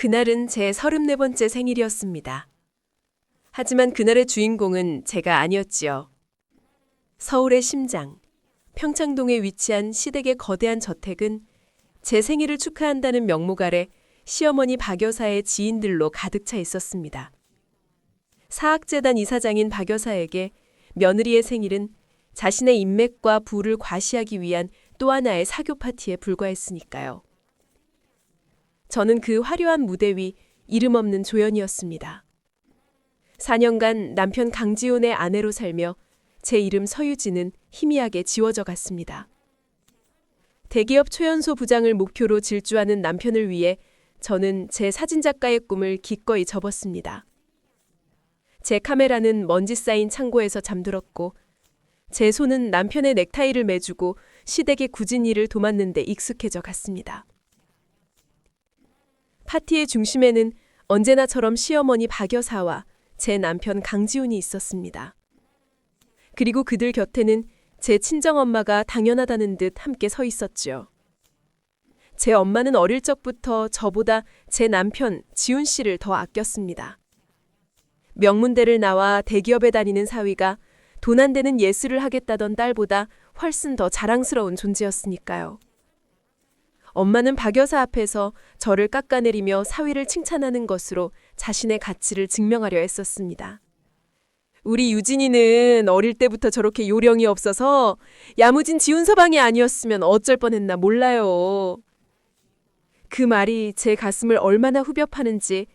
그날은 제 34번째 생일이었습니다. 하지만 그날의 주인공은 제가 아니었지요. 서울의 심장, 평창동에 위치한 시댁의 거대한 저택은 제 생일을 축하한다는 명목 아래 시어머니 박 여사의 지인들로 가득 차 있었습니다. 사학재단 이사장인 박 여사에게 며느리의 생일은 자신의 인맥과 부를 과시하기 위한 또 하나의 사교 파티에 불과했으니까요. 저는 그 화려한 무대 위 이름 없는 조연이었습니다. 4년간 남편 강지훈의 아내로 살며 제 이름 서유진은 희미하게 지워져 갔습니다. 대기업 초연소 부장을 목표로 질주하는 남편을 위해 저는 제 사진작가의 꿈을 기꺼이 접었습니다. 제 카메라는 먼지 쌓인 창고에서 잠들었고 제 손은 남편의 넥타이를 매주고 시댁의 굳은 일을 도맡는 데 익숙해져 갔습니다. 파티의 중심에는 언제나처럼 시어머니 박 여사와 제 남편 강지훈이 있었습니다. 그리고 그들 곁에는 제 친정엄마가 당연하다는 듯 함께 서 있었죠. 제 엄마는 어릴 적부터 저보다 제 남편 지훈 씨를 더 아꼈습니다. 명문대를 나와 대기업에 다니는 사위가 돈 안 되는 예술을 하겠다던 딸보다 훨씬 더 자랑스러운 존재였으니까요. 엄마는 박 여사 앞에서 저를 깎아내리며 사위를 칭찬하는 것으로 자신의 가치를 증명하려 했었습니다. 우리 유진이는 어릴 때부터 저렇게 요령이 없어서 야무진 지훈 서방이 아니었으면 어쩔 뻔했나 몰라요. 그 말이 제 가슴을 얼마나 후벼 파는지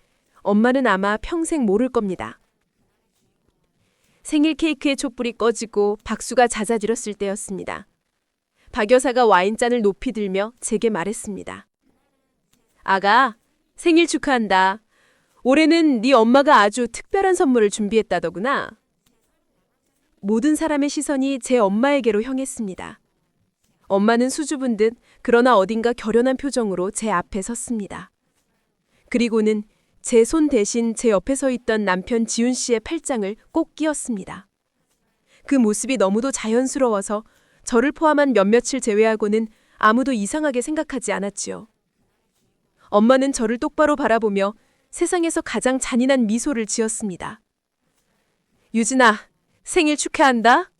엄마는 아마 평생 모를 겁니다. 생일 케이크의 촛불이 꺼지고 박수가 잦아들었을 때였습니다. 박 여사가 와인잔을 높이 들며 제게 말했습니다. 아가, 생일 축하한다. 올해는 네 엄마가 아주 특별한 선물을 준비했다더구나. 모든 사람의 시선이 제 엄마에게로 향했습니다. 엄마는 수줍은 듯 그러나 어딘가 결연한 표정으로 제 앞에 섰습니다. 그리고는 제 손 대신 제 옆에 서 있던 남편 지훈 씨의 팔짱을 꼭 끼웠습니다. 그 모습이 너무도 자연스러워서 저를 포함한 몇몇을 제외하고는 아무도 이상하게 생각하지 않았지요. 엄마는 저를 똑바로 바라보며 세상에서 가장 잔인한 미소를 지었습니다. 유진아, 생일 축하한다.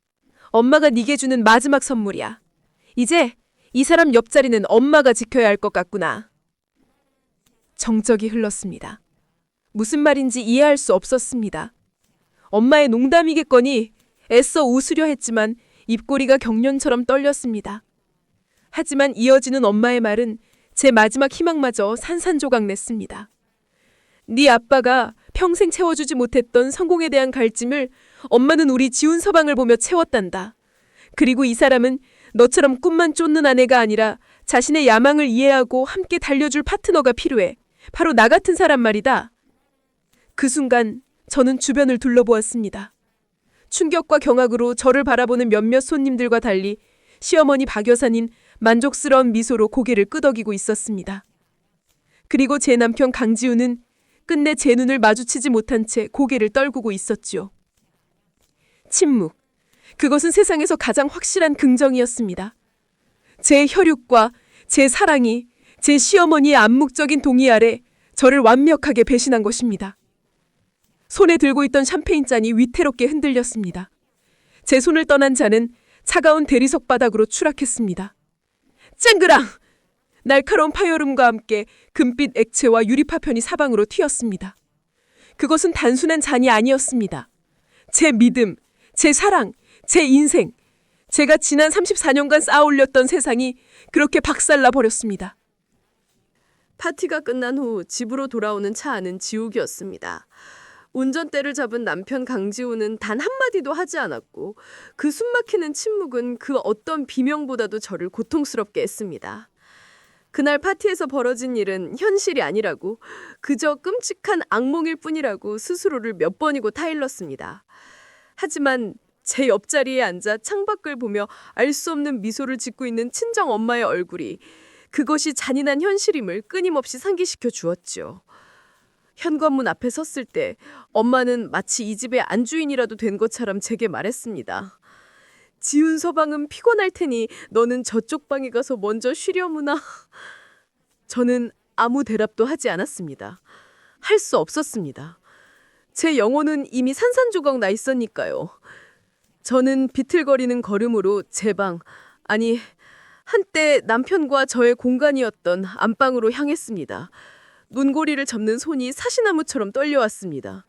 엄마가 네게 주는 마지막 선물이야. 이제 이 사람 옆자리는 엄마가 지켜야 할 것 같구나. 정적이 흘렀습니다. 무슨 말인지 이해할 수 없었습니다. 엄마의 농담이겠거니 애써 웃으려 했지만 입꼬리가 경련처럼 떨렸습니다. 하지만 이어지는 엄마의 말은 제 마지막 희망마저 산산조각 냈습니다. 네 아빠가 평생 채워주지 못했던 성공에 대한 갈증을 엄마는 우리 지훈 서방을 보며 채웠단다. 그리고 이 사람은 너처럼 꿈만 쫓는 아내가 아니라 자신의 야망을 이해하고 함께 달려줄 파트너가 필요해. 바로 나 같은 사람 말이다. 그 순간 저는 주변을 둘러보았습니다. 충격과 경악으로 저를 바라보는 몇몇 손님들과 달리 시어머니 박 여사는 만족스러운 미소로 고개를 끄덕이고 있었습니다. 그리고 제 남편 강지훈은 끝내 제 눈을 마주치지 못한 채 고개를 떨구고 있었지요. 침묵. 그것은 세상에서 가장 확실한 긍정이었습니다. 제 혈육과 제 사랑이 제 시어머니의 암묵적인 동의 아래 저를 완벽하게 배신한 것입니다. 손에 들고 있던 샴페인 잔이 위태롭게 흔들렸습니다. 제 손을 떠난 잔은 차가운 대리석 바닥으로 추락했습니다. 쨍그랑! 날카로운 파열음과 함께 금빛 액체와 유리 파편이 사방으로 튀었습니다. 그것은 단순한 잔이 아니었습니다. 제 믿음, 제 사랑, 제 인생, 제가 지난 34년간 쌓아올렸던 세상이 그렇게 박살나 버렸습니다. 파티가 끝난 후 집으로 돌아오는 차 안은 지옥이었습니다. 운전대를 잡은 남편 강지훈은 단 한마디도 하지 않았고 그 숨막히는 침묵은 그 어떤 비명보다도 저를 고통스럽게 했습니다. 그날 파티에서 벌어진 일은 현실이 아니라고 그저 끔찍한 악몽일 뿐이라고 스스로를 몇 번이고 타일렀습니다. 하지만 제 옆자리에 앉아 창밖을 보며 알 수 없는 미소를 짓고 있는 친정 엄마의 얼굴이 그것이 잔인한 현실임을 끊임없이 상기시켜 주었죠. 현관문 앞에 섰을 때 엄마는 마치 이 집의 안주인이라도 된 것처럼 제게 말했습니다. 지훈 서방은 피곤할 테니 너는 저쪽 방에 가서 먼저 쉬려무나. 저는 아무 대답도 하지 않았습니다. 할 수 없었습니다. 제 영혼은 이미 산산조각 나 있었니까요. 저는 비틀거리는 걸음으로 제 방, 아니 한때 남편과 저의 공간이었던 안방으로 향했습니다. 문고리를 접는 손이 사시나무처럼 떨려왔습니다.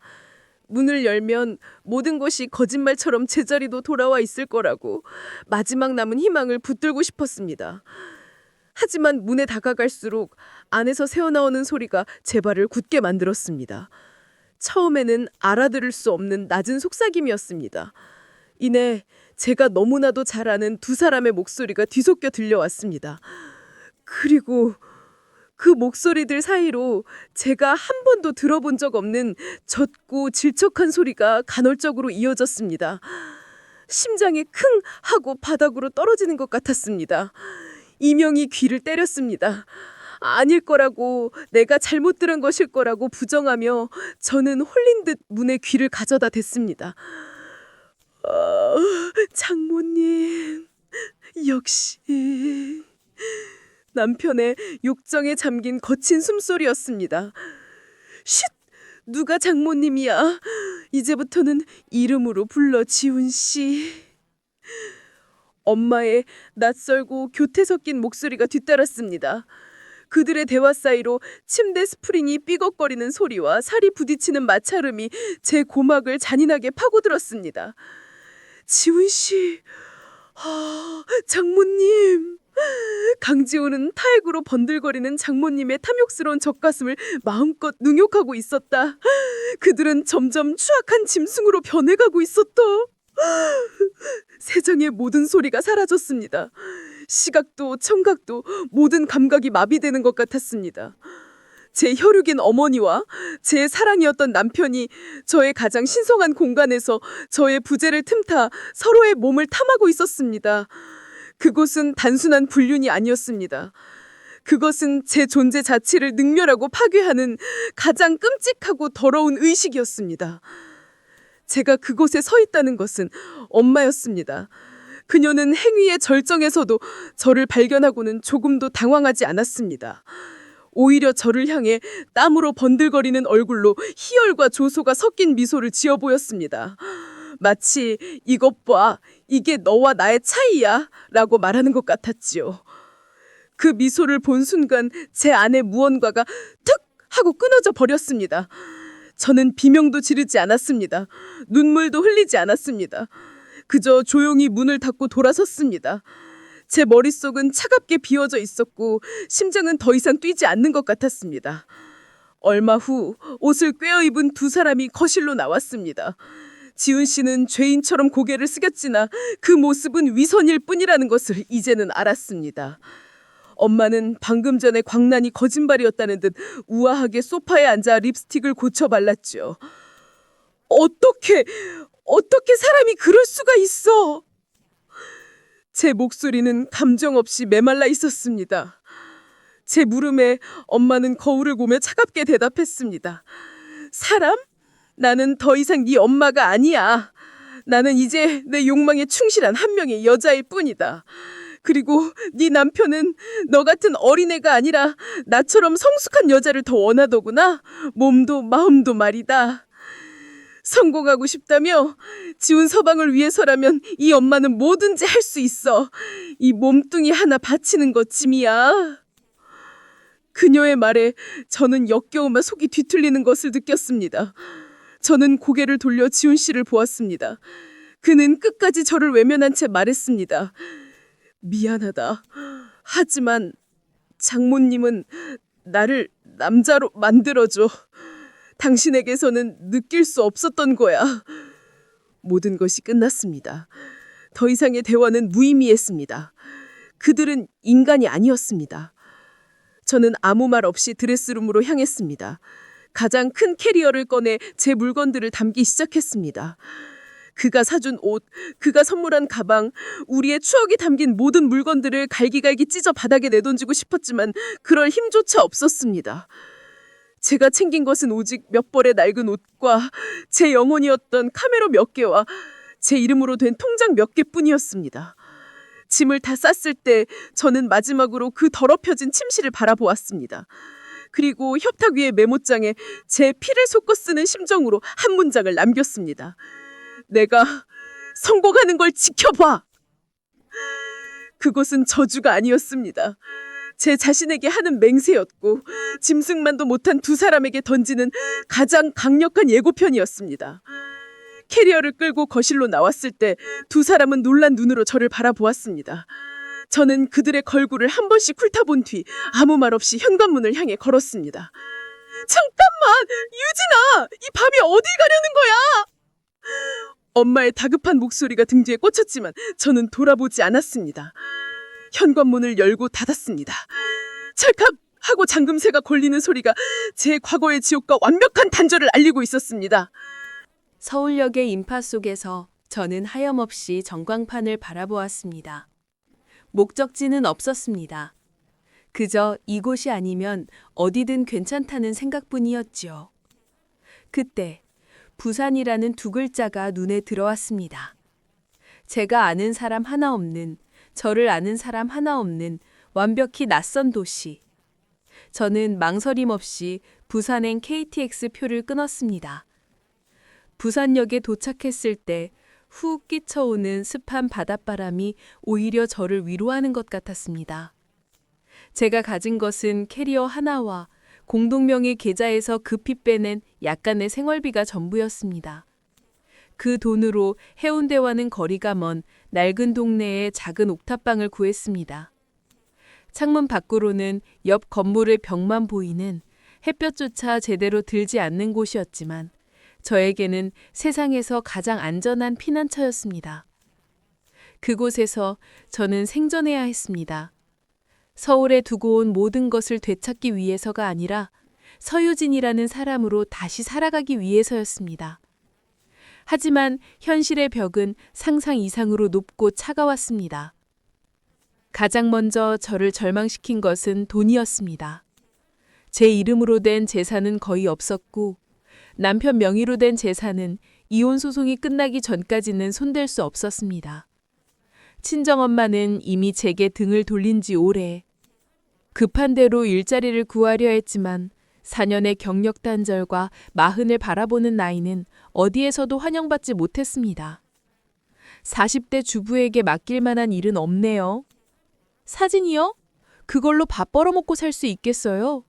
문을 열면 모든 것이 거짓말처럼 제자리도 돌아와 있을 거라고 마지막 남은 희망을 붙들고 싶었습니다. 하지만 문에 다가갈수록 안에서 새어나오는 소리가 제 발을 굳게 만들었습니다. 처음에는 알아들을 수 없는 낮은 속삭임이었습니다. 이내 제가 너무나도 잘 아는 두 사람의 목소리가 뒤섞여 들려왔습니다. 그리고 그 목소리들 사이로 제가 한 번도 들어본 적 없는 젖고 질척한 소리가 간헐적으로 이어졌습니다. 심장이 킁 하고 바닥으로 떨어지는 것 같았습니다. 이명이 귀를 때렸습니다. 아닐 거라고, 내가 잘못 들은 것일 거라고 부정하며 저는 홀린 듯 문에 귀를 가져다 댔습니다. 장모님, 역시. 남편의 욕정에 잠긴 거친 숨소리였습니다. 쉿! 누가 장모님이야? 이제부터는 이름으로 불러, 지훈 씨. 엄마의 낯설고 교태 섞인 목소리가 뒤따랐습니다. 그들의 대화 사이로 침대 스프링이 삐걱거리는 소리와 살이 부딪히는 마찰음이 제 고막을 잔인하게 파고들었습니다. 지훈 씨, 장모님. 강지호는 타액으로 번들거리는 장모님의 탐욕스러운 젖가슴을 마음껏 능욕하고 있었다. 그들은 점점 추악한 짐승으로 변해가고 있었다. 세상의 모든 소리가 사라졌습니다. 시각도 청각도 모든 감각이 마비되는 것 같았습니다. 제 혈육인 어머니와 제 사랑이었던 남편이 저의 가장 신성한 공간에서 저의 부재를 틈타 서로의 몸을 탐하고 있었습니다. 그곳은 단순한 불륜이 아니었습니다. 그것은 제 존재 자체를 능멸하고 파괴하는 가장 끔찍하고 더러운 의식이었습니다. 제가 그곳에 서 있다는 것은 엄마였습니다. 그녀는 행위의 절정에서도 저를 발견하고는 조금도 당황하지 않았습니다. 오히려 저를 향해 땀으로 번들거리는 얼굴로 희열과 조소가 섞인 미소를 지어 보였습니다. 마치 이것 봐, 이게 너와 나의 차이야 라고 말하는 것 같았지요. 그 미소를 본 순간 제 안의 무언가가 툭 하고 끊어져 버렸습니다. 저는 비명도 지르지 않았습니다. 눈물도 흘리지 않았습니다. 그저 조용히 문을 닫고 돌아섰습니다. 제 머릿속은 차갑게 비워져 있었고 심장은 더 이상 뛰지 않는 것 같았습니다. 얼마 후 옷을 꿰어입은 두 사람이 거실로 나왔습니다. 지훈 씨는 죄인처럼 고개를 숙였지나 그 모습은 위선일 뿐이라는 것을 이제는 알았습니다. 엄마는 방금 전에 광란이 거짓말이었다는 듯 우아하게 소파에 앉아 립스틱을 고쳐 발랐죠. 어떻게 사람이 그럴 수가 있어? 제 목소리는 감정 없이 메말라 있었습니다. 제 물음에 엄마는 거울을 보며 차갑게 대답했습니다. 사람? 나는 더 이상 네 엄마가 아니야. 나는 이제 내 욕망에 충실한 한 명의 여자일 뿐이다. 그리고 네 남편은 너 같은 어린애가 아니라 나처럼 성숙한 여자를 더 원하더구나. 몸도 마음도 말이다. 성공하고 싶다며? 지훈 서방을 위해서라면 이 엄마는 뭐든지 할 수 있어. 이 몸뚱이 하나 바치는 것 짐이야. 그녀의 말에 저는 역겨우며 속이 뒤틀리는 것을 느꼈습니다. 저는 고개를 돌려 지훈 씨를 보았습니다. 그는 끝까지 저를 외면한 채 말했습니다. 미안하다. 하지만 장모님은 나를 남자로 만들어줘. 당신에게서는 느낄 수 없었던 거야. 모든 것이 끝났습니다. 더 이상의 대화는 무의미했습니다. 그들은 인간이 아니었습니다. 저는 아무 말 없이 드레스룸으로 향했습니다. 가장 큰 캐리어를 꺼내 제 물건들을 담기 시작했습니다. 그가 사준 옷, 그가 선물한 가방, 우리의 추억이 담긴 모든 물건들을 갈기갈기 찢어 바닥에 내던지고 싶었지만 그럴 힘조차 없었습니다. 제가 챙긴 것은 오직 몇 벌의 낡은 옷과 제 영혼이었던 카메라 몇 개와 제 이름으로 된 통장 몇 개뿐이었습니다. 짐을 다 쌌을 때 저는 마지막으로 그 더럽혀진 침실을 바라보았습니다. 그리고 협탁 위의 메모장에 제 피를 섞어 쓰는 심정으로 한 문장을 남겼습니다. 내가 성공하는 걸 지켜봐! 그것은 저주가 아니었습니다. 제 자신에게 하는 맹세였고 짐승만도 못한 두 사람에게 던지는 가장 강력한 예고편이었습니다. 캐리어를 끌고 거실로 나왔을 때 두 사람은 놀란 눈으로 저를 바라보았습니다. 저는 그들의 걸굴을 한 번씩 훑어본 뒤 아무 말 없이 현관문을 향해 걸었습니다. 잠깐만! 유진아! 이 밤에 어딜 가려는 거야? 엄마의 다급한 목소리가 등 뒤에 꽂혔지만 저는 돌아보지 않았습니다. 현관문을 열고 닫았습니다. 찰칵! 하고 잠금새가 걸리는 소리가 제 과거의 지옥과 완벽한 단절을 알리고 있었습니다. 서울역의 인파 속에서 저는 하염없이 전광판을 바라보았습니다. 목적지는 없었습니다. 그저 이곳이 아니면 어디든 괜찮다는 생각뿐이었지요. 그때 부산이라는 두 글자가 눈에 들어왔습니다. 제가 아는 사람 하나 없는, 저를 아는 사람 하나 없는 완벽히 낯선 도시. 저는 망설임 없이 부산행 KTX 표를 끊었습니다. 부산역에 도착했을 때 훅 끼쳐오는 습한 바닷바람이 오히려 저를 위로하는 것 같았습니다. 제가 가진 것은 캐리어 하나와 공동명의 계좌에서 급히 빼낸 약간의 생활비가 전부였습니다. 그 돈으로 해운대와는 거리가 먼 낡은 동네의 작은 옥탑방을 구했습니다. 창문 밖으로는 옆 건물의 벽만 보이는 햇볕조차 제대로 들지 않는 곳이었지만 저에게는 세상에서 가장 안전한 피난처였습니다. 그곳에서 저는 생존해야 했습니다. 서울에 두고 온 모든 것을 되찾기 위해서가 아니라 서유진이라는 사람으로 다시 살아가기 위해서였습니다. 하지만 현실의 벽은 상상 이상으로 높고 차가웠습니다. 가장 먼저 저를 절망시킨 것은 돈이었습니다. 제 이름으로 된 재산은 거의 없었고 남편 명의로 된 재산은 이혼 소송이 끝나기 전까지는 손댈 수 없었습니다. 친정엄마는 이미 제게 등을 돌린 지 오래. 급한 대로 일자리를 구하려 했지만 4년의 경력 단절과 마흔을 바라보는 나이는 어디에서도 환영받지 못했습니다. 40대 주부에게 맡길 만한 일은 없네요. 사진이요? 그걸로 밥 벌어먹고 살 수 있겠어요?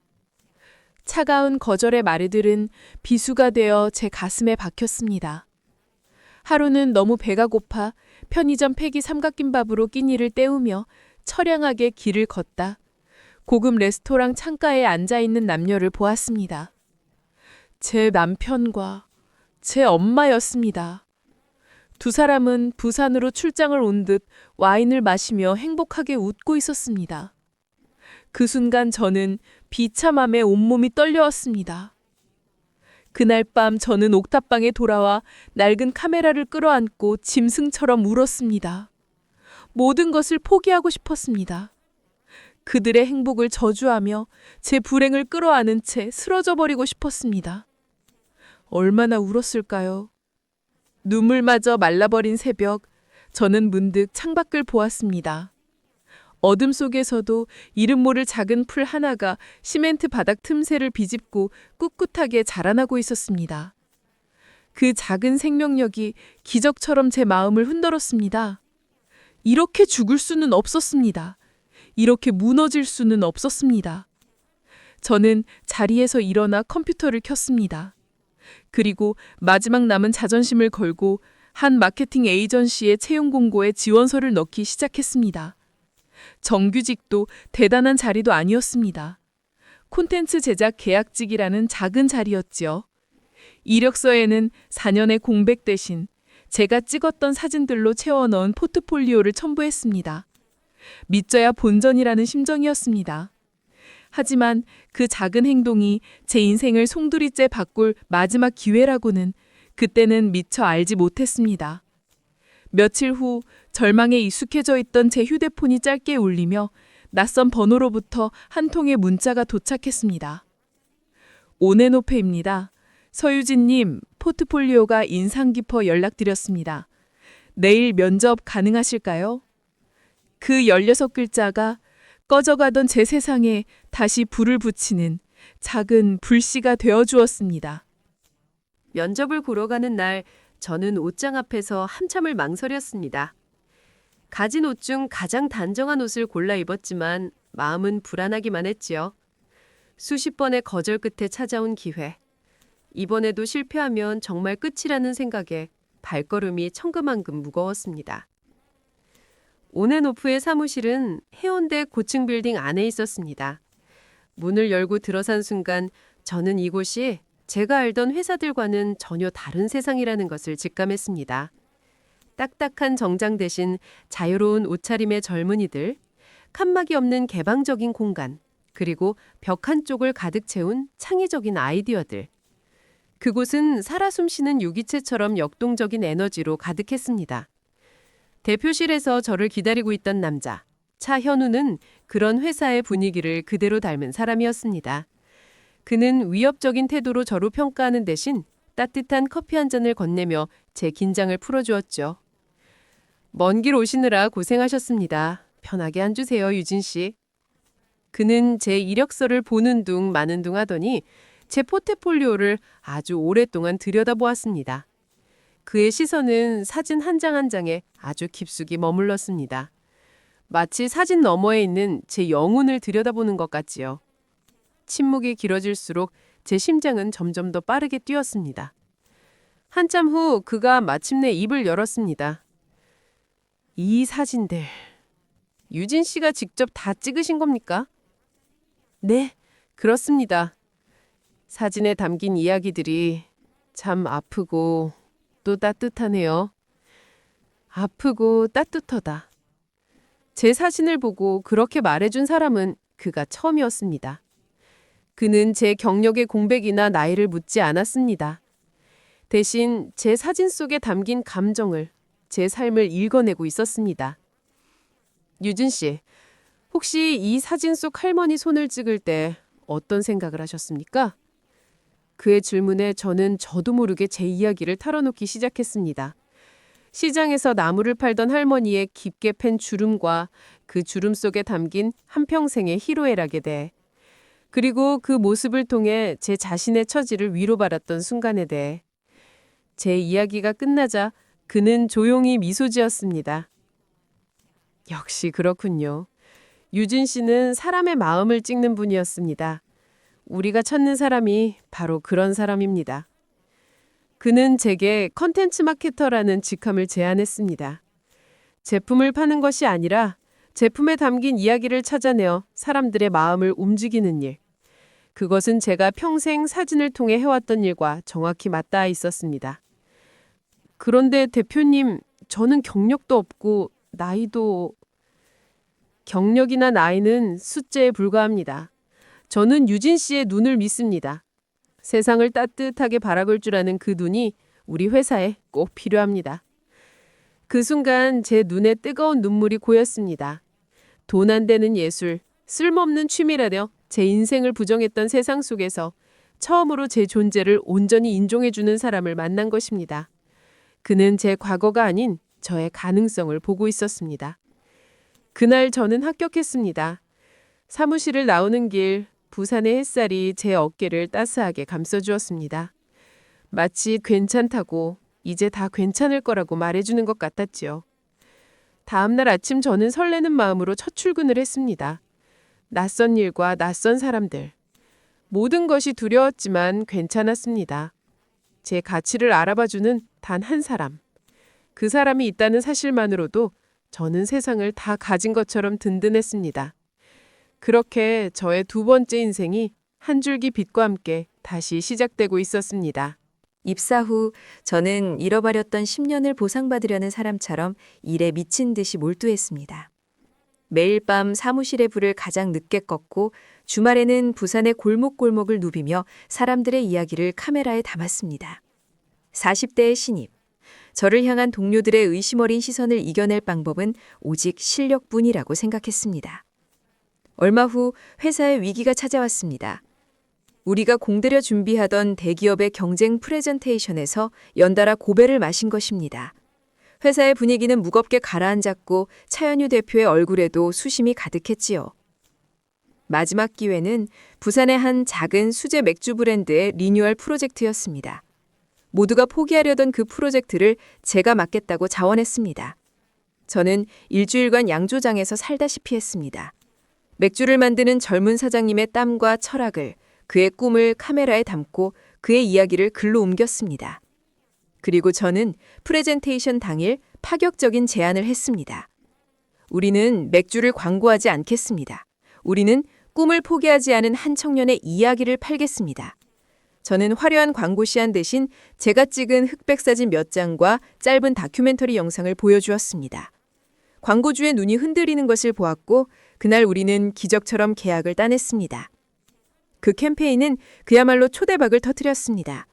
차가운 거절의 말들은 비수가 되어 제 가슴에 박혔습니다. 하루는 너무 배가 고파 편의점 폐기 삼각김밥으로 끼니를 때우며 처량하게 길을 걷다 고급 레스토랑 창가에 앉아있는 남녀를 보았습니다. 제 남편과 제 엄마였습니다. 두 사람은 부산으로 출장을 온 듯 와인을 마시며 행복하게 웃고 있었습니다. 그 순간 저는 비참함에 온몸이 떨려왔습니다. 그날 밤 저는 옥탑방에 돌아와 낡은 카메라를 끌어안고 짐승처럼 울었습니다. 모든 것을 포기하고 싶었습니다. 그들의 행복을 저주하며 제 불행을 끌어안은 채 쓰러져 버리고 싶었습니다. 얼마나 울었을까요? 눈물마저 말라버린 새벽, 저는 문득 창밖을 보았습니다. 어둠 속에서도 이름 모를 작은 풀 하나가 시멘트 바닥 틈새를 비집고 꿋꿋하게 자라나고 있었습니다. 그 작은 생명력이 기적처럼 제 마음을 흔들었습니다. 이렇게 죽을 수는 없었습니다. 이렇게 무너질 수는 없었습니다. 저는 자리에서 일어나 컴퓨터를 켰습니다. 그리고 마지막 남은 자존심을 걸고 한 마케팅 에이전시의 채용 공고에 지원서를 넣기 시작했습니다. 정규직도 대단한 자리도 아니었습니다. 콘텐츠 제작 계약직이라는 작은 자리였지요. 이력서에는 4년의 공백 대신 제가 찍었던 사진들로 채워넣은 포트폴리오를 첨부했습니다. 믿져야 본전이라는 심정이었습니다. 하지만 그 작은 행동이 제 인생을 송두리째 바꿀 마지막 기회라고는 그때는 미처 알지 못했습니다. 며칠 후 절망에 익숙해져 있던 제 휴대폰이 짧게 울리며 낯선 번호로부터 한 통의 문자가 도착했습니다. 오네노페입니다. 서유진님, 포트폴리오가 인상 깊어 연락드렸습니다. 내일 면접 가능하실까요? 그 16글자가 꺼져가던 제 세상에 다시 불을 붙이는 작은 불씨가 되어 주었습니다. 면접을 보러 가는 날 저는 옷장 앞에서 한참을 망설였습니다. 가진 옷 중 가장 단정한 옷을 골라 입었지만 마음은 불안하기만 했지요. 수십 번의 거절 끝에 찾아온 기회. 이번에도 실패하면 정말 끝이라는 생각에 발걸음이 천금만금 무거웠습니다. 온앤오프의 사무실은 해운대 고층 빌딩 안에 있었습니다. 문을 열고 들어선 순간 저는 이곳이 제가 알던 회사들과는 전혀 다른 세상이라는 것을 직감했습니다. 딱딱한 정장 대신 자유로운 옷차림의 젊은이들, 칸막이 없는 개방적인 공간, 그리고 벽 한쪽을 가득 채운 창의적인 아이디어들. 그곳은 살아 숨쉬는 유기체처럼 역동적인 에너지로 가득했습니다. 대표실에서 저를 기다리고 있던 남자, 차현우는 그런 회사의 분위기를 그대로 닮은 사람이었습니다. 그는 위협적인 태도로 저를 평가하는 대신 따뜻한 커피 한 잔을 건네며 제 긴장을 풀어주었죠. 먼 길 오시느라 고생하셨습니다. 편하게 앉으세요, 유진 씨. 그는 제 이력서를 보는 둥 마는 둥 하더니 제 포트폴리오를 아주 오랫동안 들여다보았습니다. 그의 시선은 사진 한 장 한 장에 아주 깊숙이 머물렀습니다. 마치 사진 너머에 있는 제 영혼을 들여다보는 것 같지요. 침묵이 길어질수록 제 심장은 점점 더 빠르게 뛰었습니다. 한참 후 그가 마침내 입을 열었습니다. 이 사진들, 유진 씨가 직접 다 찍으신 겁니까? 네, 그렇습니다. 사진에 담긴 이야기들이 참 아프고 또 따뜻하네요. 아프고 따뜻하다. 제 사진을 보고 그렇게 말해준 사람은 그가 처음이었습니다. 그는 제 경력의 공백이나 나이를 묻지 않았습니다. 대신 제 사진 속에 담긴 감정을, 제 삶을 읽어내고 있었습니다. 유진 씨, 혹시 이 사진 속 할머니 손을 찍을 때 어떤 생각을 하셨습니까? 그의 질문에 저는 저도 모르게 제 이야기를 털어놓기 시작했습니다. 시장에서 나무를 팔던 할머니의 깊게 팬 주름과 그 주름 속에 담긴 한평생의 희로애락에 대해, 그리고 그 모습을 통해 제 자신의 처지를 위로받았던 순간에 대해. 제 이야기가 끝나자 그는 조용히 미소 지었습니다. 역시 그렇군요. 유진 씨는 사람의 마음을 찍는 분이었습니다. 우리가 찾는 사람이 바로 그런 사람입니다. 그는 제게 컨텐츠 마케터라는 직함을 제안했습니다. 제품을 파는 것이 아니라 제품에 담긴 이야기를 찾아내어 사람들의 마음을 움직이는 일. 그것은 제가 평생 사진을 통해 해왔던 일과 정확히 맞닿아 있었습니다. 그런데 대표님, 저는 경력도 없고 나이도... 경력이나 나이는 숫자에 불과합니다. 저는 유진 씨의 눈을 믿습니다. 세상을 따뜻하게 바라볼 줄 아는 그 눈이 우리 회사에 꼭 필요합니다. 그 순간 제 눈에 뜨거운 눈물이 고였습니다. 돈 안 되는 예술, 쓸모없는 취미라며 제 인생을 부정했던 세상 속에서 처음으로 제 존재를 온전히 인정해주는 사람을 만난 것입니다. 그는 제 과거가 아닌 저의 가능성을 보고 있었습니다. 그날 저는 합격했습니다. 사무실을 나오는 길, 부산의 햇살이 제 어깨를 따스하게 감싸주었습니다. 마치 괜찮다고, 이제 다 괜찮을 거라고 말해주는 것 같았지요. 다음 날 아침 저는 설레는 마음으로 첫 출근을 했습니다. 낯선 일과 낯선 사람들. 모든 것이 두려웠지만 괜찮았습니다. 제 가치를 알아봐주는 단 한 사람. 그 사람이 있다는 사실만으로도 저는 세상을 다 가진 것처럼 든든했습니다. 그렇게 저의 두 번째 인생이 한 줄기 빛과 함께 다시 시작되고 있었습니다. 입사 후 저는 잃어버렸던 10년을 보상받으려는 사람처럼 일에 미친 듯이 몰두했습니다. 매일 밤 사무실의 불을 가장 늦게 껐고 주말에는 부산의 골목골목을 누비며 사람들의 이야기를 카메라에 담았습니다. 40대의 신입. 저를 향한 동료들의 의심 어린 시선을 이겨낼 방법은 오직 실력뿐이라고 생각했습니다. 얼마 후 회사에 위기가 찾아왔습니다. 우리가 공들여 준비하던 대기업의 경쟁 프레젠테이션에서 연달아 고배를 마신 것입니다. 회사의 분위기는 무겁게 가라앉았고 차현유 대표의 얼굴에도 수심이 가득했지요. 마지막 기회는 부산의 한 작은 수제 맥주 브랜드의 리뉴얼 프로젝트였습니다. 모두가 포기하려던 그 프로젝트를 제가 맡겠다고 자원했습니다. 저는 일주일간 양조장에서 살다시피 했습니다. 맥주를 만드는 젊은 사장님의 땀과 철학을, 그의 꿈을 카메라에 담고 그의 이야기를 글로 옮겼습니다. 그리고 저는 프레젠테이션 당일 파격적인 제안을 했습니다. 우리는 맥주를 광고하지 않겠습니다. 우리는 꿈을 포기하지 않은 한 청년의 이야기를 팔겠습니다. 저는 화려한 광고 시안 대신 제가 찍은 흑백 사진 몇 장과 짧은 다큐멘터리 영상을 보여주었습니다. 광고주의 눈이 흔들리는 것을 보았고 그날 우리는 기적처럼 계약을 따냈습니다. 그 캠페인은 그야말로 초대박을 터뜨렸습니다.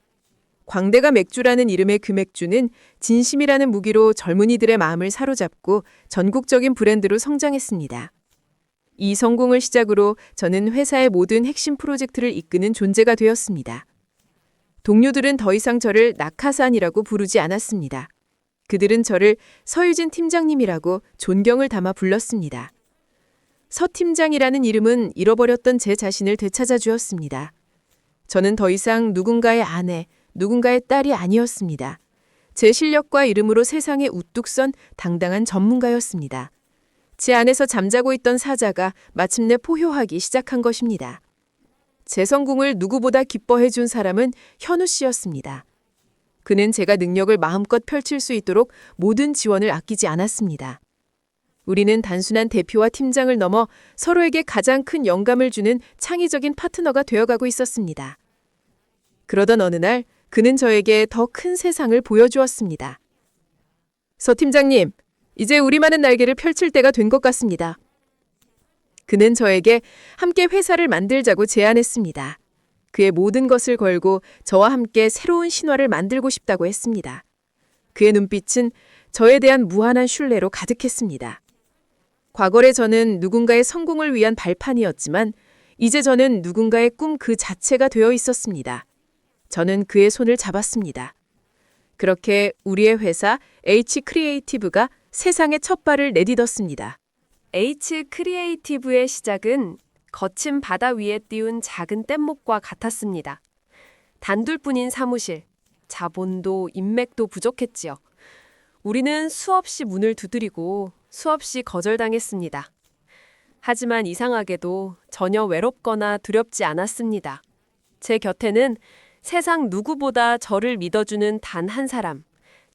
광대가 맥주라는 이름의 그 맥주는 진심이라는 무기로 젊은이들의 마음을 사로잡고 전국적인 브랜드로 성장했습니다. 이 성공을 시작으로 저는 회사의 모든 핵심 프로젝트를 이끄는 존재가 되었습니다. 동료들은 더 이상 저를 낙하산이라고 부르지 않았습니다. 그들은 저를 서유진 팀장님이라고 존경을 담아 불렀습니다. 서 팀장이라는 이름은 잃어버렸던 제 자신을 되찾아 주었습니다. 저는 더 이상 누군가의 아내, 누군가의 딸이 아니었습니다. 제 실력과 이름으로 세상에 우뚝 선 당당한 전문가였습니다. 제 안에서 잠자고 있던 사자가 마침내 포효하기 시작한 것입니다. 제 성공을 누구보다 기뻐해 준 사람은 현우 씨였습니다. 그는 제가 능력을 마음껏 펼칠 수 있도록 모든 지원을 아끼지 않았습니다. 우리는 단순한 대표와 팀장을 넘어 서로에게 가장 큰 영감을 주는 창의적인 파트너가 되어가고 있었습니다. 그러던 어느 날 그는 저에게 더 큰 세상을 보여주었습니다. 서 팀장님, 이제 우리만의 날개를 펼칠 때가 된 것 같습니다. 그는 저에게 함께 회사를 만들자고 제안했습니다. 그의 모든 것을 걸고 저와 함께 새로운 신화를 만들고 싶다고 했습니다. 그의 눈빛은 저에 대한 무한한 신뢰로 가득했습니다. 과거의 저는 누군가의 성공을 위한 발판이었지만 이제 저는 누군가의 꿈 그 자체가 되어 있었습니다. 저는 그의 손을 잡았습니다. 그렇게 우리의 회사 H 크리에이티브가 세상에 첫 발을 내딛었습니다. H 크리에이티브의 시작은 거친 바다 위에 띄운 작은 뗏목과 같았습니다. 단둘뿐인 사무실, 자본도 인맥도 부족했지요. 우리는 수없이 문을 두드리고 수없이 거절당했습니다. 하지만 이상하게도 전혀 외롭거나 두렵지 않았습니다. 제 곁에는 세상 누구보다 저를 믿어주는 단 한 사람,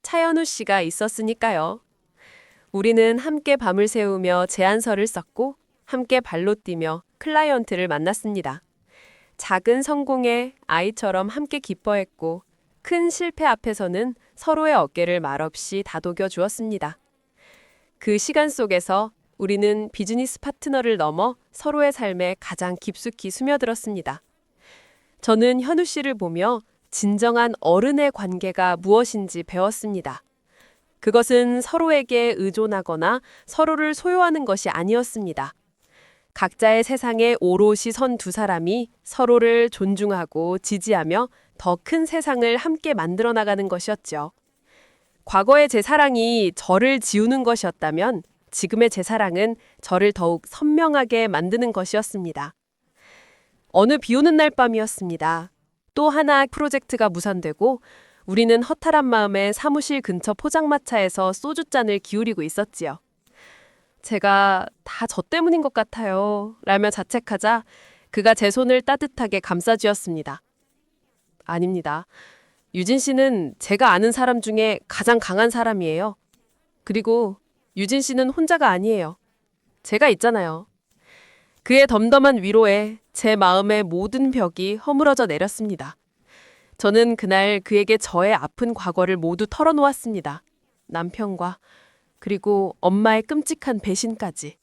차현우 씨가 있었으니까요. 우리는 함께 밤을 새우며 제안서를 썼고 함께 발로 뛰며 클라이언트를 만났습니다. 작은 성공에 아이처럼 함께 기뻐했고 큰 실패 앞에서는 서로의 어깨를 말없이 다독여 주었습니다. 그 시간 속에서 우리는 비즈니스 파트너를 넘어 서로의 삶에 가장 깊숙이 스며들었습니다. 저는 현우 씨를 보며 진정한 어른의 관계가 무엇인지 배웠습니다. 그것은 서로에게 의존하거나 서로를 소유하는 것이 아니었습니다. 각자의 세상에 오롯이 선 두 사람이 서로를 존중하고 지지하며 더 큰 세상을 함께 만들어 나가는 것이었죠. 과거의 제 사랑이 저를 지우는 것이었다면 지금의 제 사랑은 저를 더욱 선명하게 만드는 것이었습니다. 어느 비 오는 날 밤이었습니다. 또 하나 프로젝트가 무산되고 우리는 허탈한 마음에 사무실 근처 포장마차에서 소주잔을 기울이고 있었지요. 제가 다 저 때문인 것 같아요. 라며 자책하자 그가 제 손을 따뜻하게 감싸주었습니다. 아닙니다. 유진 씨는 제가 아는 사람 중에 가장 강한 사람이에요. 그리고 유진 씨는 혼자가 아니에요. 제가 있잖아요. 그의 덤덤한 위로에 제 마음의 모든 벽이 허물어져 내렸습니다. 저는 그날 그에게 저의 아픈 과거를 모두 털어놓았습니다. 남편과 그리고 엄마의 끔찍한 배신까지.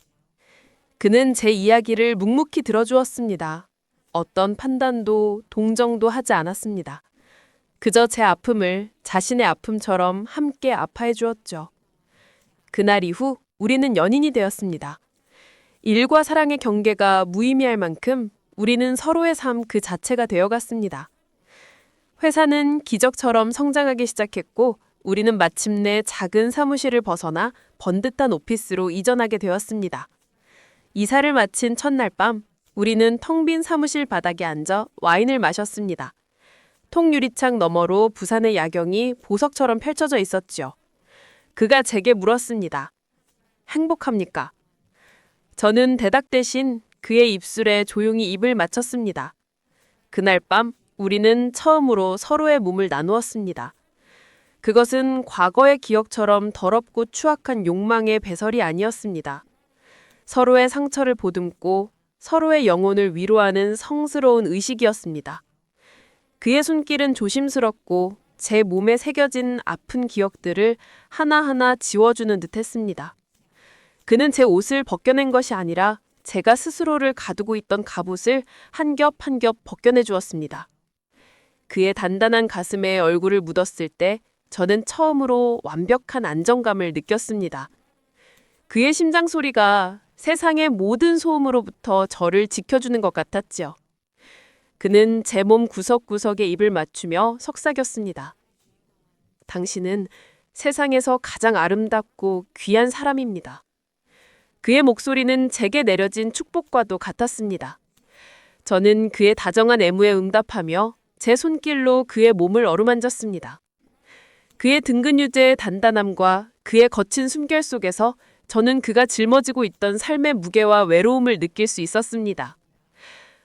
그는 제 이야기를 묵묵히 들어주었습니다. 어떤 판단도 동정도 하지 않았습니다. 그저 제 아픔을 자신의 아픔처럼 함께 아파해 주었죠. 그날 이후 우리는 연인이 되었습니다. 일과 사랑의 경계가 무의미할 만큼 우리는 서로의 삶 그 자체가 되어갔습니다. 회사는 기적처럼 성장하기 시작했고 우리는 마침내 작은 사무실을 벗어나 번듯한 오피스로 이전하게 되었습니다. 이사를 마친 첫날 밤 우리는 텅 빈 사무실 바닥에 앉아 와인을 마셨습니다. 통유리창 너머로 부산의 야경이 보석처럼 펼쳐져 있었죠. 그가 제게 물었습니다. 행복합니까? 저는 대답 대신 그의 입술에 조용히 입을 맞췄습니다. 그날 밤 우리는 처음으로 서로의 몸을 나누었습니다. 그것은 과거의 기억처럼 더럽고 추악한 욕망의 배설이 아니었습니다. 서로의 상처를 보듬고 서로의 영혼을 위로하는 성스러운 의식이었습니다. 그의 손길은 조심스럽고 제 몸에 새겨진 아픈 기억들을 하나하나 지워주는 듯 했습니다. 그는 제 옷을 벗겨낸 것이 아니라 제가 스스로를 가두고 있던 갑옷을 한 겹 한 겹 벗겨내 주었습니다. 그의 단단한 가슴에 얼굴을 묻었을 때 저는 처음으로 완벽한 안정감을 느꼈습니다. 그의 심장 소리가 세상의 모든 소음으로부터 저를 지켜주는 것 같았지요. 그는 제 몸 구석구석에 입을 맞추며 속삭였습니다. 당신은 세상에서 가장 아름답고 귀한 사람입니다. 그의 목소리는 제게 내려진 축복과도 같았습니다. 저는 그의 다정한 애무에 응답하며 제 손길로 그의 몸을 어루만졌습니다. 그의 등근유제의 단단함과 그의 거친 숨결 속에서 저는 그가 짊어지고 있던 삶의 무게와 외로움을 느낄 수 있었습니다.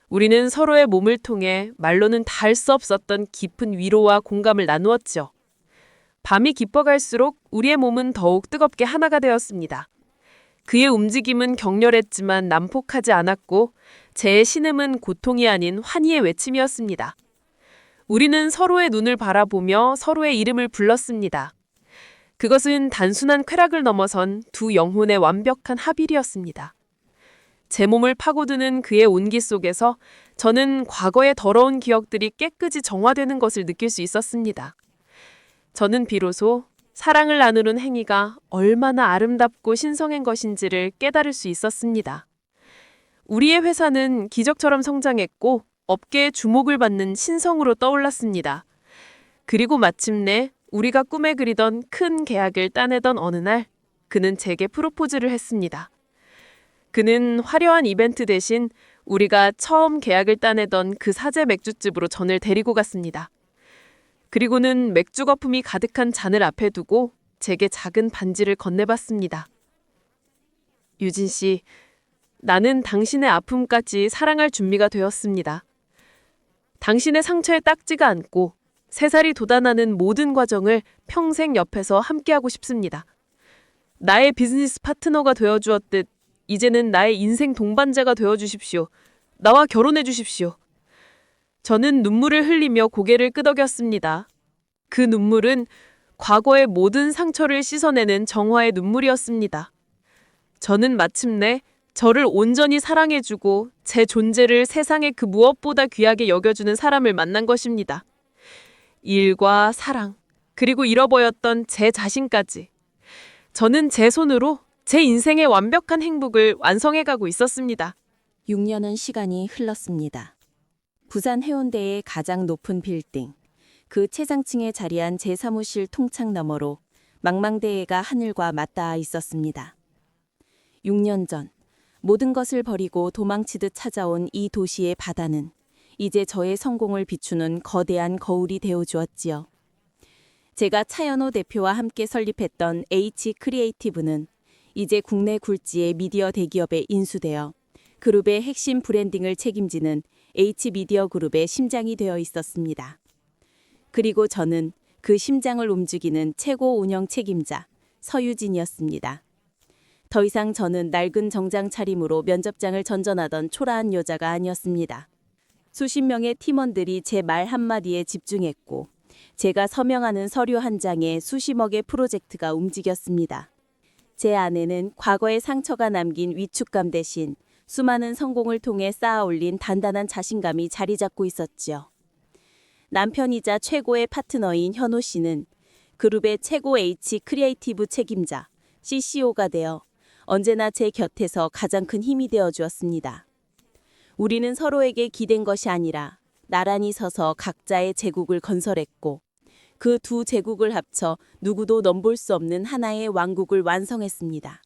우리는 서로의 몸을 통해 말로는 다 할 수 없었던 깊은 위로와 공감을 나누었죠. 밤이 깊어갈수록 우리의 몸은 더욱 뜨겁게 하나가 되었습니다. 그의 움직임은 격렬했지만 난폭하지 않았고 제 신음은 고통이 아닌 환희의 외침이었습니다. 우리는 서로의 눈을 바라보며 서로의 이름을 불렀습니다. 그것은 단순한 쾌락을 넘어선 두 영혼의 완벽한 합일이었습니다. 제 몸을 파고드는 그의 온기 속에서 저는 과거의 더러운 기억들이 깨끗이 정화되는 것을 느낄 수 있었습니다. 저는 비로소 사랑을 나누는 행위가 얼마나 아름답고 신성한 것인지를 깨달을 수 있었습니다. 우리의 회사는 기적처럼 성장했고 업계의 주목을 받는 신성으로 떠올랐습니다. 그리고 마침내 우리가 꿈에 그리던 큰 계약을 따내던 어느 날 그는 제게 프로포즈를 했습니다. 그는 화려한 이벤트 대신 우리가 처음 계약을 따내던 그 사제 맥주집으로 저를 데리고 갔습니다. 그리고는 맥주 거품이 가득한 잔을 앞에 두고 제게 작은 반지를 건네봤습니다. 유진 씨, 나는 당신의 아픔까지 사랑할 준비가 되었습니다. 당신의 상처에 딱지가 않고 새살이 돋아나는 모든 과정을 평생 옆에서 함께하고 싶습니다. 나의 비즈니스 파트너가 되어주었듯 이제는 나의 인생 동반자가 되어주십시오. 나와 결혼해 주십시오. 저는 눈물을 흘리며 고개를 끄덕였습니다. 그 눈물은 과거의 모든 상처를 씻어내는 정화의 눈물이었습니다. 저는 마침내 저를 온전히 사랑해주고 제 존재를 세상의 그 무엇보다 귀하게 여겨주는 사람을 만난 것입니다. 일과 사랑, 그리고 잃어버렸던 제 자신까지. 저는 제 손으로 제 인생의 완벽한 행복을 완성해가고 있었습니다. 6년은 시간이 흘렀습니다. 부산 해운대의 가장 높은 빌딩, 그 최상층에 자리한 제 사무실 통창 너머로 망망대해가 하늘과 맞닿아 있었습니다. 6년 전 모든 것을 버리고 도망치듯 찾아온 이 도시의 바다는 이제 저의 성공을 비추는 거대한 거울이 되어주었지요. 제가 차연호 대표와 함께 설립했던 H 크리에이티브는 이제 국내 굴지의 미디어 대기업에 인수되어 그룹의 핵심 브랜딩을 책임지는 H미디어 그룹의 심장이 되어 있었습니다. 그리고 저는 그 심장을 움직이는 최고 운영 책임자 서유진이었습니다. 더 이상 저는 낡은 정장 차림으로 면접장을 전전하던 초라한 여자가 아니었습니다. 수십 명의 팀원들이 제 말 한마디에 집중했고 제가 서명하는 서류 한 장에 수십억의 프로젝트가 움직였습니다. 제 안에는 과거의 상처가 남긴 위축감 대신 수많은 성공을 통해 쌓아올린 단단한 자신감이 자리 잡고 있었지요. 남편이자 최고의 파트너인 현호 씨는 그룹의 최고 H 크리에이티브 책임자 CCO가 되어 언제나 제 곁에서 가장 큰 힘이 되어 주었습니다. 우리는 서로에게 기댄 것이 아니라 나란히 서서 각자의 제국을 건설했고 그 두 제국을 합쳐 누구도 넘볼 수 없는 하나의 왕국을 완성했습니다.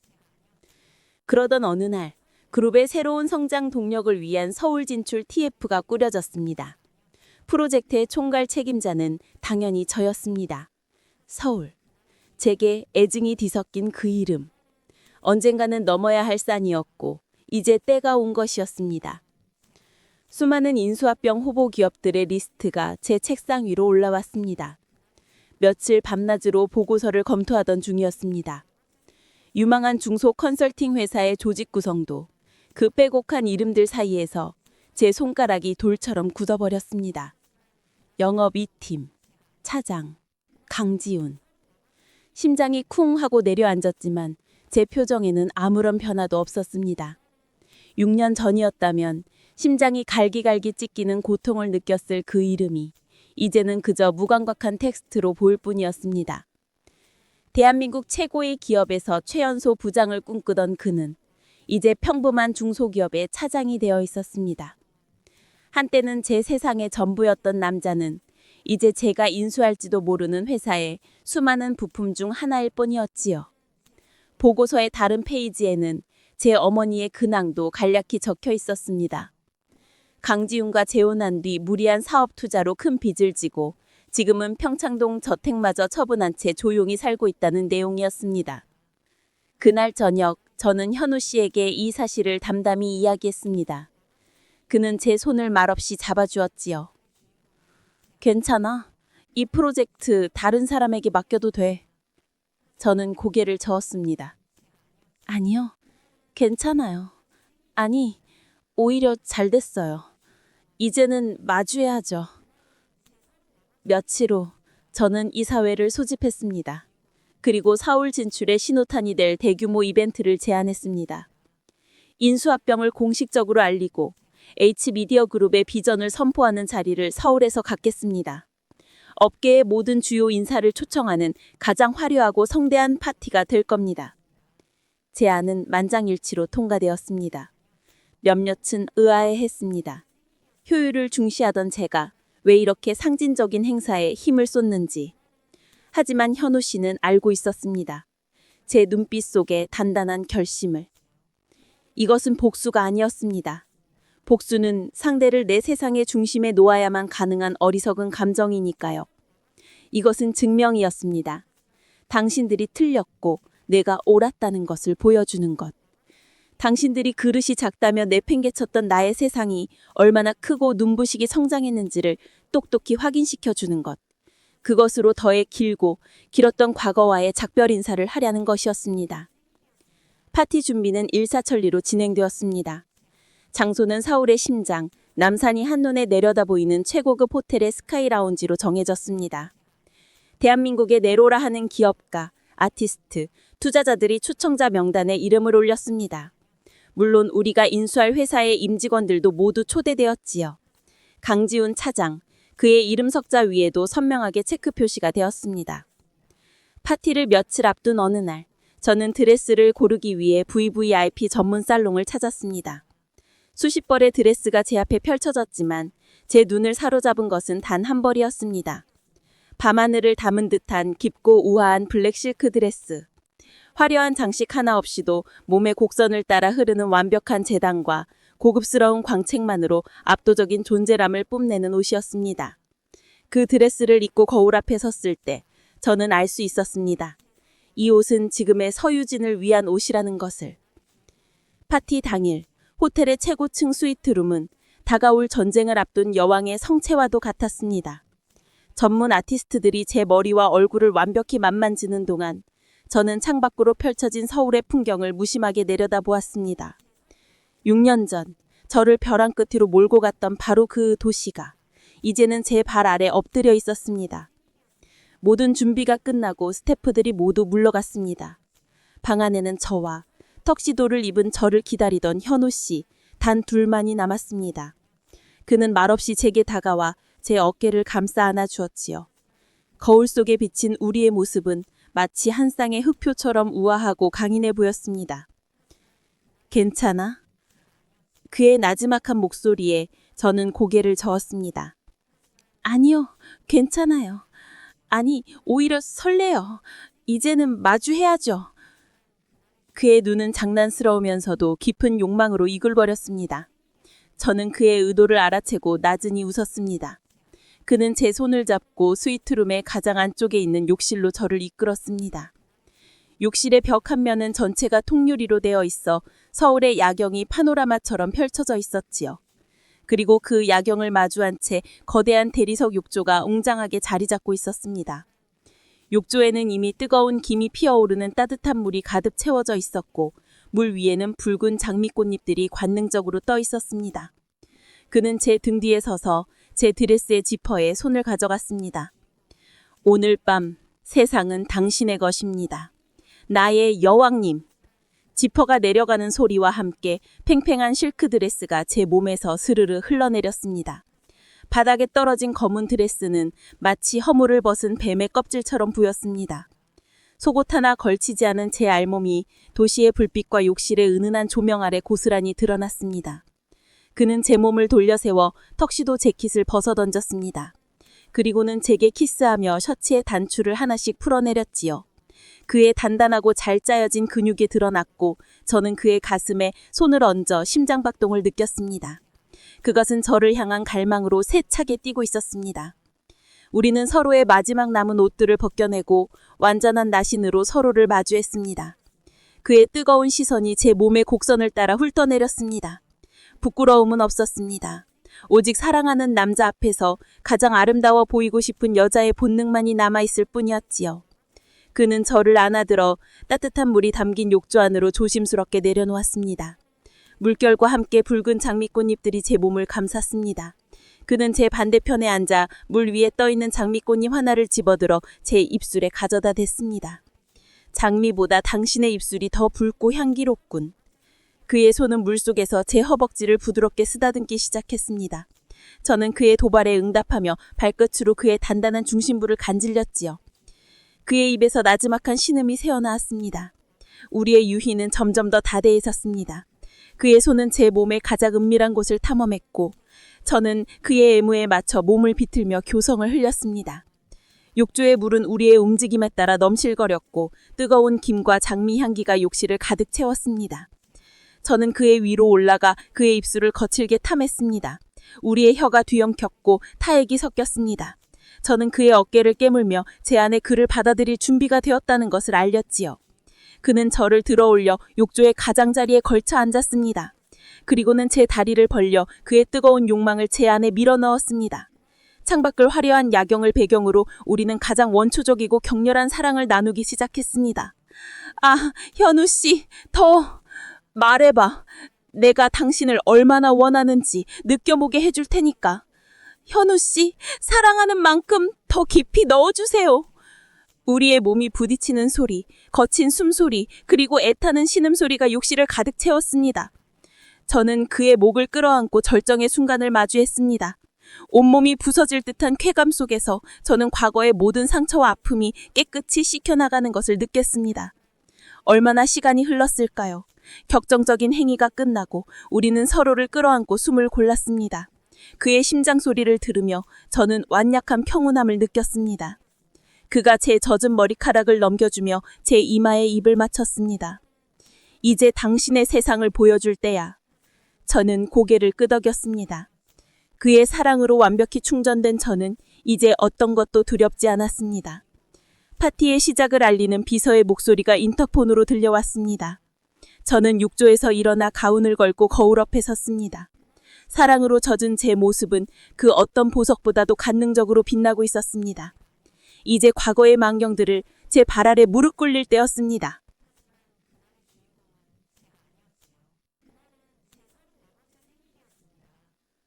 그러던 어느 날 그룹의 새로운 성장 동력을 위한 서울 진출 TF가 꾸려졌습니다. 프로젝트의 총괄 책임자는 당연히 저였습니다. 서울. 제게 애증이 뒤섞인 그 이름. 언젠가는 넘어야 할 산이었고 이제 때가 온 것이었습니다. 수많은 인수합병 후보 기업들의 리스트가 제 책상 위로 올라왔습니다. 며칠 밤낮으로 보고서를 검토하던 중이었습니다. 유망한 중소 컨설팅 회사의 조직 구성도 그 빼곡한 이름들 사이에서 제 손가락이 돌처럼 굳어버렸습니다. 영업 2팀, 차장, 강지훈. 심장이 쿵 하고 내려앉았지만 제 표정에는 아무런 변화도 없었습니다. 6년 전이었다면 심장이 갈기갈기 찢기는 고통을 느꼈을 그 이름이 이제는 그저 무감각한 텍스트로 보일 뿐이었습니다. 대한민국 최고의 기업에서 최연소 부장을 꿈꾸던 그는 이제 평범한 중소기업의 차장이 되어 있었습니다. 한때는 제 세상의 전부였던 남자는 이제 제가 인수할지도 모르는 회사의 수많은 부품 중 하나일 뿐이었지요. 보고서의 다른 페이지에는 제 어머니의 근황도 간략히 적혀 있었습니다. 강지훈과 재혼한 뒤 무리한 사업 투자로 큰 빚을 지고 지금은 평창동 저택마저 처분한 채 조용히 살고 있다는 내용이었습니다. 그날 저녁 저는 현우 씨에게 이 사실을 담담히 이야기했습니다. 그는 제 손을 말없이 잡아주었지요. 괜찮아. 이 프로젝트 다른 사람에게 맡겨도 돼. 저는 고개를 저었습니다. 아니요. 괜찮아요. 아니, 오히려 잘 됐어요. 이제는 마주해야죠. 며칠 후 저는 이사회를 소집했습니다. 그리고 서울 진출의 신호탄이 될 대규모 이벤트를 제안했습니다. 인수합병을 공식적으로 알리고 H미디어 그룹의 비전을 선포하는 자리를 서울에서 갖겠습니다. 업계의 모든 주요 인사를 초청하는 가장 화려하고 성대한 파티가 될 겁니다. 제안은 만장일치로 통과되었습니다. 몇몇은 의아해했습니다. 효율을 중시하던 제가 왜 이렇게 상징적인 행사에 힘을 쏟는지. 하지만 현우 씨는 알고 있었습니다. 제 눈빛 속에 단단한 결심을. 이것은 복수가 아니었습니다. 복수는 상대를 내 세상의 중심에 놓아야만 가능한 어리석은 감정이니까요. 이것은 증명이었습니다. 당신들이 틀렸고 내가 옳았다는 것을 보여주는 것. 당신들이 그릇이 작다며 내팽개쳤던 나의 세상이 얼마나 크고 눈부시게 성장했는지를 똑똑히 확인시켜주는 것. 그것으로 더해 길었던 과거와의 작별 인사를 하려는 것이었습니다. 파티 준비는 일사천리로 진행되었습니다. 장소는 서울의 심장, 남산이 한눈에 내려다 보이는 최고급 호텔의 스카이 라운지로 정해졌습니다. 대한민국의 내로라 하는 기업가, 아티스트, 투자자들이 초청자 명단에 이름을 올렸습니다. 물론 우리가 인수할 회사의 임직원들도 모두 초대되었지요. 강지훈 차장, 그의 이름 석자 위에도 선명하게 체크 표시가 되었습니다. 파티를 며칠 앞둔 어느 날, 저는 드레스를 고르기 위해 VVIP 전문 살롱을 찾았습니다. 수십 벌의 드레스가 제 앞에 펼쳐졌지만 제 눈을 사로잡은 것은 단 한 벌이었습니다. 밤하늘을 담은 듯한 깊고 우아한 블랙 실크 드레스. 화려한 장식 하나 없이도 몸의 곡선을 따라 흐르는 완벽한 재단과 고급스러운 광책만으로 압도적인 존재감을 뽐내는 옷이었습니다. 그 드레스를 입고 거울 앞에 섰을 때 저는 알 수 있었습니다. 이 옷은 지금의 서유진을 위한 옷이라는 것을. 파티 당일 호텔의 최고층 스위트룸은 다가올 전쟁을 앞둔 여왕의 성체와도 같았습니다. 전문 아티스트들이 제 머리와 얼굴을 완벽히 맛만지는 동안 저는 창밖으로 펼쳐진 서울의 풍경을 무심하게 내려다보았습니다. 6년 전 저를 벼랑 끝으로 몰고 갔던 바로 그 도시가 이제는 제 발 아래 엎드려 있었습니다. 모든 준비가 끝나고 스태프들이 모두 물러갔습니다. 방 안에는 저와 턱시도를 입은 저를 기다리던 현우 씨 단 둘만이 남았습니다. 그는 말없이 제게 다가와 제 어깨를 감싸 안아 주었지요. 거울 속에 비친 우리의 모습은 마치 한 쌍의 흑표처럼 우아하고 강인해 보였습니다. 괜찮아? 그의 나지막한 목소리에 저는 고개를 저었습니다. 아니요, 괜찮아요. 아니, 오히려 설레요. 이제는 마주해야죠. 그의 눈은 장난스러우면서도 깊은 욕망으로 이글거렸습니다. 저는 그의 의도를 알아채고 나즈니 웃었습니다. 그는 제 손을 잡고 스위트룸의 가장 안쪽에 있는 욕실로 저를 이끌었습니다. 욕실의 벽 한 면은 전체가 통유리로 되어 있어 서울의 야경이 파노라마처럼 펼쳐져 있었지요. 그리고 그 야경을 마주한 채 거대한 대리석 욕조가 웅장하게 자리 잡고 있었습니다. 욕조에는 이미 뜨거운 김이 피어오르는 따뜻한 물이 가득 채워져 있었고 물 위에는 붉은 장미꽃잎들이 관능적으로 떠 있었습니다. 그는 제 등 뒤에 서서 제 드레스의 지퍼에 손을 가져갔습니다. 오늘 밤 세상은 당신의 것입니다. 나의 여왕님. 지퍼가 내려가는 소리와 함께 팽팽한 실크 드레스가 제 몸에서 스르르 흘러내렸습니다. 바닥에 떨어진 검은 드레스는 마치 허물을 벗은 뱀의 껍질처럼 보였습니다. 속옷 하나 걸치지 않은 제 알몸이 도시의 불빛과 욕실의 은은한 조명 아래 고스란히 드러났습니다. 그는 제 몸을 돌려세워 턱시도 재킷을 벗어던졌습니다. 그리고는 제게 키스하며 셔츠의 단추를 하나씩 풀어내렸지요. 그의 단단하고 잘 짜여진 근육이 드러났고 저는 그의 가슴에 손을 얹어 심장박동을 느꼈습니다. 그것은 저를 향한 갈망으로 세차게 뛰고 있었습니다. 우리는 서로의 마지막 남은 옷들을 벗겨내고 완전한 나신으로 서로를 마주했습니다. 그의 뜨거운 시선이 제 몸의 곡선을 따라 훑어내렸습니다. 부끄러움은 없었습니다. 오직 사랑하는 남자 앞에서 가장 아름다워 보이고 싶은 여자의 본능만이 남아있을 뿐이었지요. 그는 저를 안아들어 따뜻한 물이 담긴 욕조 안으로 조심스럽게 내려놓았습니다. 물결과 함께 붉은 장미꽃잎들이 제 몸을 감쌌습니다. 그는 제 반대편에 앉아 물 위에 떠있는 장미꽃잎 하나를 집어들어 제 입술에 가져다 댔습니다. 장미보다 당신의 입술이 더 붉고 향기롭군. 그의 손은 물속에서 제 허벅지를 부드럽게 쓰다듬기 시작했습니다. 저는 그의 도발에 응답하며 발끝으로 그의 단단한 중심부를 간질렸지요. 그의 입에서 나지막한 신음이 새어나왔습니다. 우리의 유희는 점점 더 다대해졌습니다. 그의 손은 제 몸의 가장 은밀한 곳을 탐험했고 저는 그의 애무에 맞춰 몸을 비틀며 교성을 흘렸습니다. 욕조의 물은 우리의 움직임에 따라 넘실거렸고 뜨거운 김과 장미 향기가 욕실을 가득 채웠습니다. 저는 그의 위로 올라가 그의 입술을 거칠게 탐했습니다. 우리의 혀가 뒤엉켰고 타액이 섞였습니다. 저는 그의 어깨를 깨물며 제 안에 그를 받아들일 준비가 되었다는 것을 알렸지요. 그는 저를 들어올려 욕조의 가장자리에 걸쳐 앉았습니다. 그리고는 제 다리를 벌려 그의 뜨거운 욕망을 제 안에 밀어넣었습니다. 창밖을 화려한 야경을 배경으로 우리는 가장 원초적이고 격렬한 사랑을 나누기 시작했습니다. 아, 현우 씨, 더 말해봐. 내가 당신을 얼마나 원하는지 느껴보게 해줄 테니까. 현우 씨, 사랑하는 만큼 더 깊이 넣어주세요. 우리의 몸이 부딪히는 소리, 거친 숨소리, 그리고 애타는 신음소리가 욕실을 가득 채웠습니다. 저는 그의 목을 끌어안고 절정의 순간을 마주했습니다. 온몸이 부서질 듯한 쾌감 속에서 저는 과거의 모든 상처와 아픔이 깨끗이 씻겨나가는 것을 느꼈습니다. 얼마나 시간이 흘렀을까요? 격정적인 행위가 끝나고 우리는 서로를 끌어안고 숨을 골랐습니다. 그의 심장 소리를 들으며 저는 완약한 평온함을 느꼈습니다. 그가 제 젖은 머리카락을 넘겨주며 제 이마에 입을 맞췄습니다. 이제 당신의 세상을 보여줄 때야. 저는 고개를 끄덕였습니다. 그의 사랑으로 완벽히 충전된 저는 이제 어떤 것도 두렵지 않았습니다. 파티의 시작을 알리는 비서의 목소리가 인터폰으로 들려왔습니다. 저는 욕조에서 일어나 가운을 걸고 거울 앞에 섰습니다. 사랑으로 젖은 제 모습은 그 어떤 보석보다도 관능적으로 빛나고 있었습니다. 이제 과거의 망경들을 제 발 아래 무릎 꿇릴 때였습니다.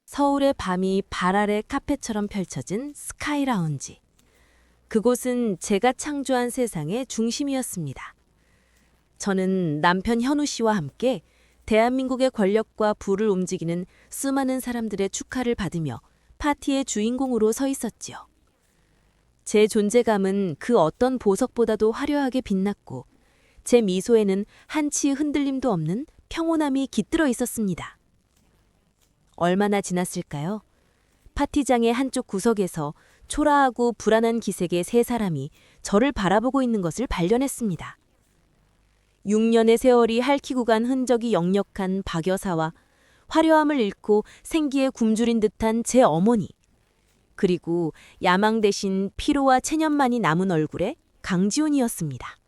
서울의 밤이 발 아래 카페처럼 펼쳐진 스카이 라운지. 그곳은 제가 창조한 세상의 중심이었습니다. 저는 남편 현우 씨와 함께 대한민국의 권력과 부를 움직이는 수많은 사람들의 축하를 받으며 파티의 주인공으로 서 있었지요. 제 존재감은 그 어떤 보석보다도 화려하게 빛났고 제 미소에는 한치의 흔들림도 없는 평온함이 깃들어 있었습니다. 얼마나 지났을까요? 파티장의 한쪽 구석에서 초라하고 불안한 기색의 세 사람이 저를 바라보고 있는 것을 발견했습니다. 6년의 세월이 핥히고 간 흔적이 역력한 박 여사와 화려함을 잃고 생기에 굶주린 듯한 제 어머니. 그리고 야망 대신 피로와 체념만이 남은 얼굴의 강지훈이었습니다.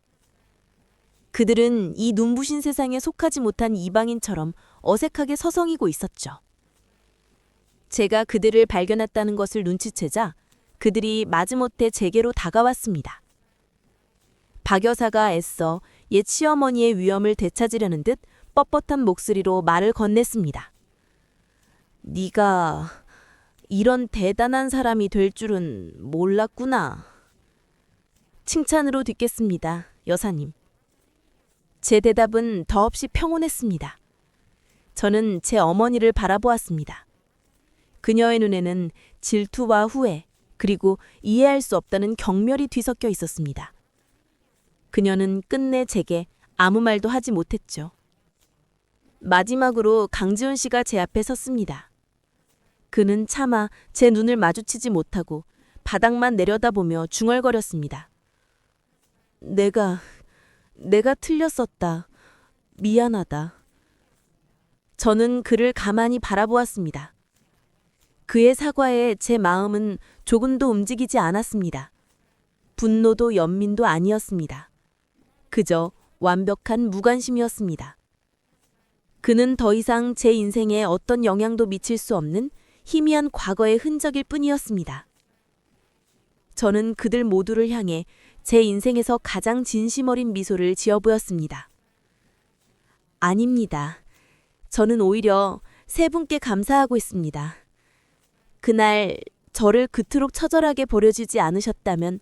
그들은 이 눈부신 세상에 속하지 못한 이방인처럼 어색하게 서성이고 있었죠. 제가 그들을 발견했다는 것을 눈치채자 그들이 마지못해 제게로 다가왔습니다. 박 여사가 애써 옛 시어머니의 위엄을 되찾으려는 듯 뻣뻣한 목소리로 말을 건넸습니다. 네가 이런 대단한 사람이 될 줄은 몰랐구나. 칭찬으로 듣겠습니다, 여사님. 제 대답은 더없이 평온했습니다. 저는 제 어머니를 바라보았습니다. 그녀의 눈에는 질투와 후회, 그리고 이해할 수 없다는 경멸이 뒤섞여 있었습니다. 그녀는 끝내 제게 아무 말도 하지 못했죠. 마지막으로 강지훈 씨가 제 앞에 섰습니다. 그는 차마 제 눈을 마주치지 못하고 바닥만 내려다보며 중얼거렸습니다. 내가 틀렸었다. 미안하다. 저는 그를 가만히 바라보았습니다. 그의 사과에 제 마음은 조금도 움직이지 않았습니다. 분노도 연민도 아니었습니다. 그저 완벽한 무관심이었습니다. 그는 더 이상 제 인생에 어떤 영향도 미칠 수 없는 희미한 과거의 흔적일 뿐이었습니다. 저는 그들 모두를 향해 제 인생에서 가장 진심 어린 미소를 지어 보였습니다. 아닙니다. 저는 오히려 세 분께 감사하고 있습니다. 그날 저를 그토록 처절하게 버려주지 않으셨다면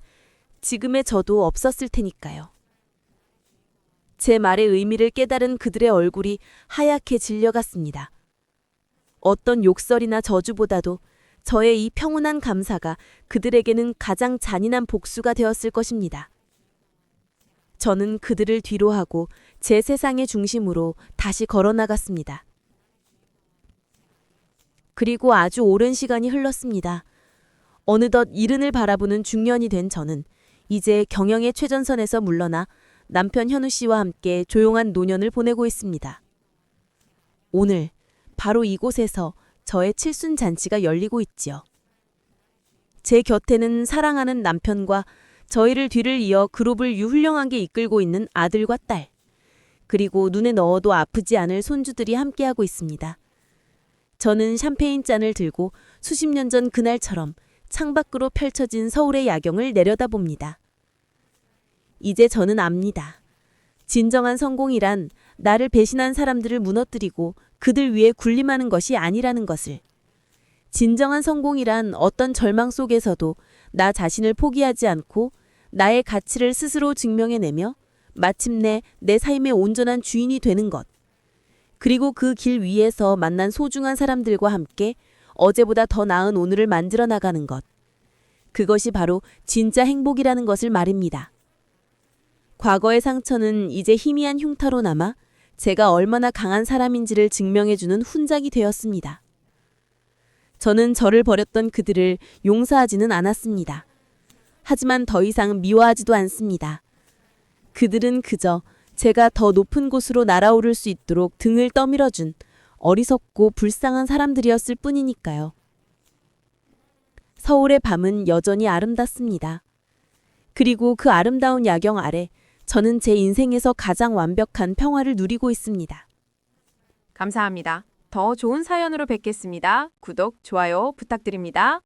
지금의 저도 없었을 테니까요. 제 말의 의미를 깨달은 그들의 얼굴이 하얗게 질려갔습니다. 어떤 욕설이나 저주보다도 저의 이 평온한 감사가 그들에게는 가장 잔인한 복수가 되었을 것입니다. 저는 그들을 뒤로하고 제 세상의 중심으로 다시 걸어나갔습니다. 그리고 아주 오랜 시간이 흘렀습니다. 어느덧 이른을 바라보는 중년이 된 저는 이제 경영의 최전선에서 물러나 남편 현우 씨와 함께 조용한 노년을 보내고 있습니다. 오늘 바로 이곳에서 저의 칠순잔치가 열리고 있지요. 제 곁에는 사랑하는 남편과 저희를 뒤를 이어 그룹을 유훌륭하게 이끌고 있는 아들과 딸, 그리고 눈에 넣어도 아프지 않을 손주들이 함께하고 있습니다. 저는 샴페인 잔을 들고 수십 년 전 그날처럼 창밖으로 펼쳐진 서울의 야경을 내려다봅니다. 이제 저는 압니다. 진정한 성공이란 나를 배신한 사람들을 무너뜨리고 그들 위에 군림하는 것이 아니라는 것을. 진정한 성공이란 어떤 절망 속에서도 나 자신을 포기하지 않고 나의 가치를 스스로 증명해내며 마침내 내 삶의 온전한 주인이 되는 것. 그리고 그 길 위에서 만난 소중한 사람들과 함께 어제보다 더 나은 오늘을 만들어 나가는 것. 그것이 바로 진짜 행복이라는 것을 말입니다. 과거의 상처는 이제 희미한 흉터로 남아 제가 얼마나 강한 사람인지를 증명해주는 훈장이 되었습니다. 저는 저를 버렸던 그들을 용서하지는 않았습니다. 하지만 더 이상 미워하지도 않습니다. 그들은 그저 제가 더 높은 곳으로 날아오를 수 있도록 등을 떠밀어준 어리석고 불쌍한 사람들이었을 뿐이니까요. 서울의 밤은 여전히 아름답습니다. 그리고 그 아름다운 야경 아래 저는 제 인생에서 가장 완벽한 평화를 누리고 있습니다. 감사합니다. 더 좋은 사연으로 뵙겠습니다. 구독, 좋아요 부탁드립니다.